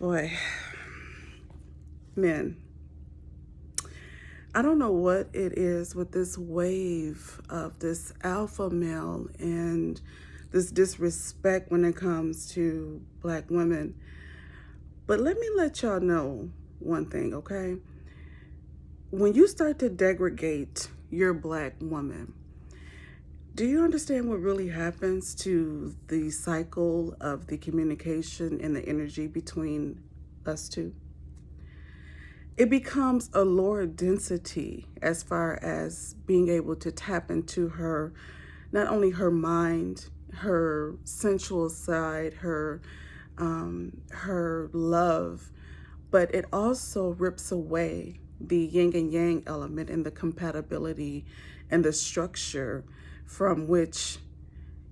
Boy, men, I don't know what it is with this wave of this alpha male and this disrespect when it comes to Black women. But let me let y'all know one thing, okay? When you start to degrade your Black woman, do you understand what really happens to the cycle of the communication and the energy between us two? It becomes a lower density as far as being able to tap into her, not only her mind, her sensual side, her love, but it also rips away the yin and yang element and the compatibility and the structure from which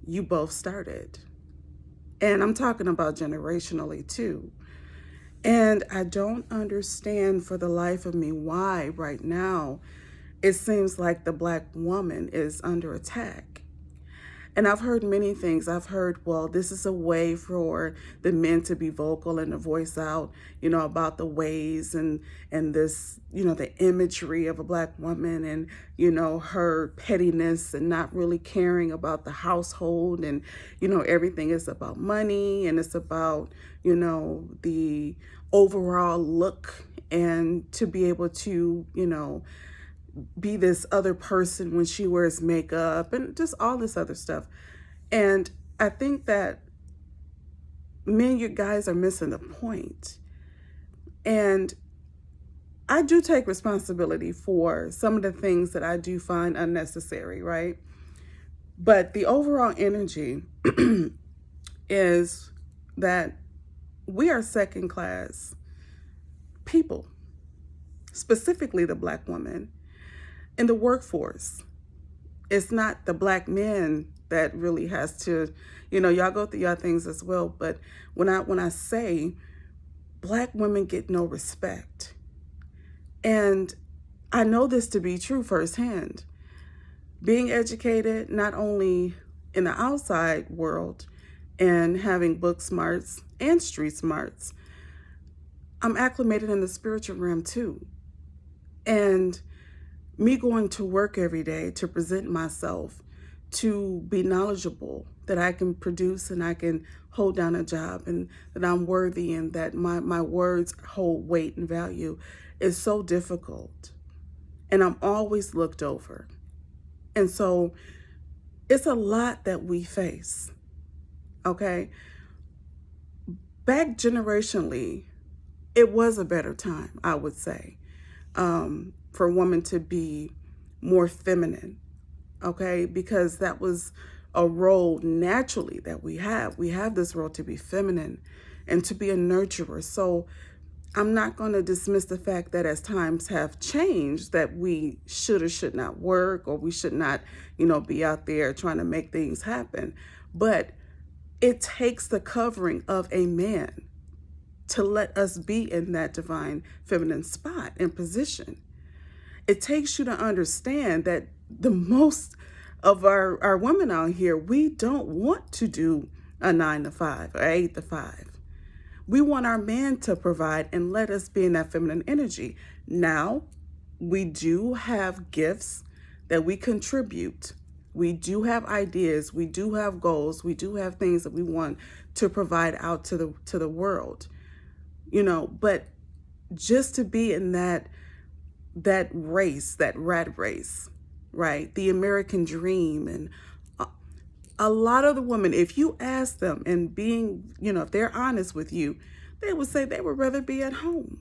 you both started. And I'm talking about generationally too. And I don't understand for the life of me why right now it seems like the Black woman is under attack. And I've heard many things. I've heard, well, this is a way for the men to be vocal and to voice out, about the ways and this, the imagery of a Black woman and, her pettiness and not really caring about the household and, everything is about money and it's about, the overall look and to be able to, be this other person when she wears makeup and just all this other stuff. And I think that you guys are missing the point. And I do take responsibility for some of the things that I do find unnecessary, right? But the overall energy is that we are second class people, specifically the Black woman. In the workforce, it's not the Black men that really has to, y'all go through y'all things as well. But when I say Black women get no respect, and I know this to be true firsthand, being educated not only in the outside world and having book smarts and street smarts, I'm acclimated in the spiritual realm too. And me going to work every day to present myself, to be knowledgeable, that I can produce and I can hold down a job and that I'm worthy and that my words hold weight and value is so difficult. And I'm always looked over. And so it's a lot that we face, okay? Back generationally, it was a better time, I would say. For a woman to be more feminine, okay? Because that was a role naturally that we have. We have this role to be feminine and to be a nurturer. So I'm not going to dismiss the fact that as times have changed, that we should or should not work or we should not, be out there trying to make things happen. But it takes the covering of a man to let us be in that divine feminine spot and position. It takes you to understand that the most of our women out here, we don't want to do a 9 to 5 or 8 to 5. We want our man to provide and let us be in that feminine energy. Now, we do have gifts that we contribute. We do have ideas. We do have goals. We do have things that we want to provide out to the world. But just to be in that race, that rat race, right? The American dream. And a lot of the women, if you ask them and being, if they're honest with you, they would say they would rather be at home,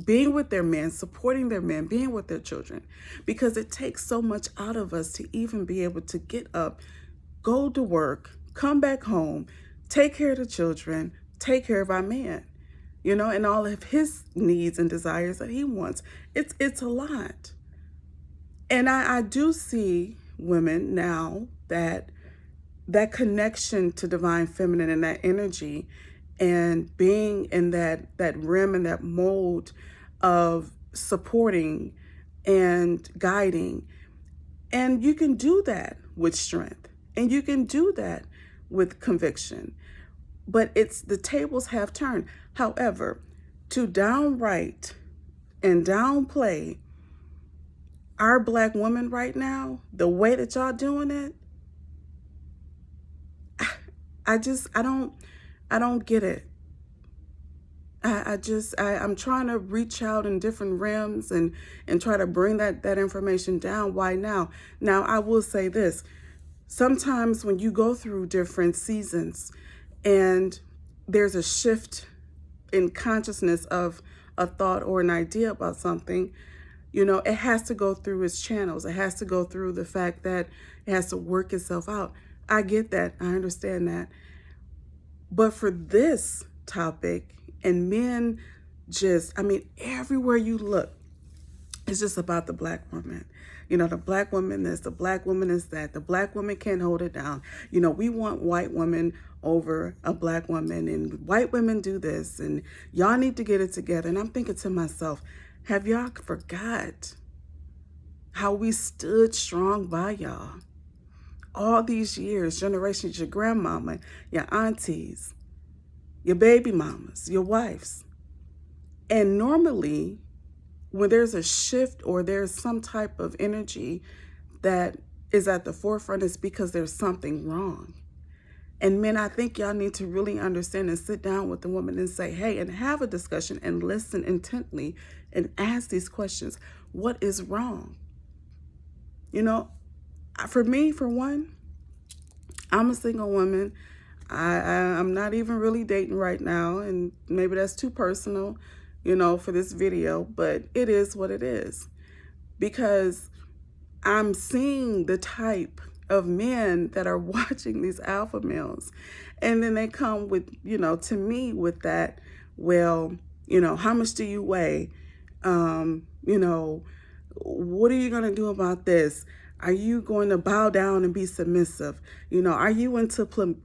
being with their men, supporting their men, being with their children, because it takes so much out of us to even be able to get up, go to work, come back home, take care of the children, take care of our man, and all of his needs and desires that he wants. It's a lot. And I do see women now that connection to divine feminine and that energy and being in that rim and that mold of supporting and guiding. And you can do that with strength and you can do that with conviction. But it's the tables have turned. However, to downright and downplay our Black women right now, the way that y'all doing it, I don't get it. I'm trying to reach out in different realms and try to bring that information down. Why now? Now, I will say this. Sometimes when you go through different seasons and there's a shift in consciousness of a thought or an idea about something, you know, it has to go through its channels. It has to go through the fact that it has to work itself out. I get that. I understand that. But for this topic, and men just, I mean, everywhere you look, it's just about the Black woman. You know, the Black woman is, the Black woman is that. The Black woman can't hold it down. You know, we want white women over a Black woman, and white women do this, and y'all need to get it together. And I'm thinking to myself, have y'all forgot how we stood strong by y'all all these years, generations, your grandmama, your aunties, your baby mamas, your wives? And normally, when there's a shift or there's some type of energy that is at the forefront, it's because there's something wrong. And men, I think y'all need to really understand and sit down with the woman and say, hey, and have a discussion and listen intently and ask these questions. What is wrong? You know, for me, for one, I'm a single woman. I'm not even really dating right now, and maybe that's too personal, you know, for this video, but it is what it is. Because I'm seeing the type of men that are watching these alpha males, and then they come with, you know, to me with that, well, you know, how much do you weigh? You know, what are you going to do about this? Are you going to bow down and be submissive? You know, are you into polygamy?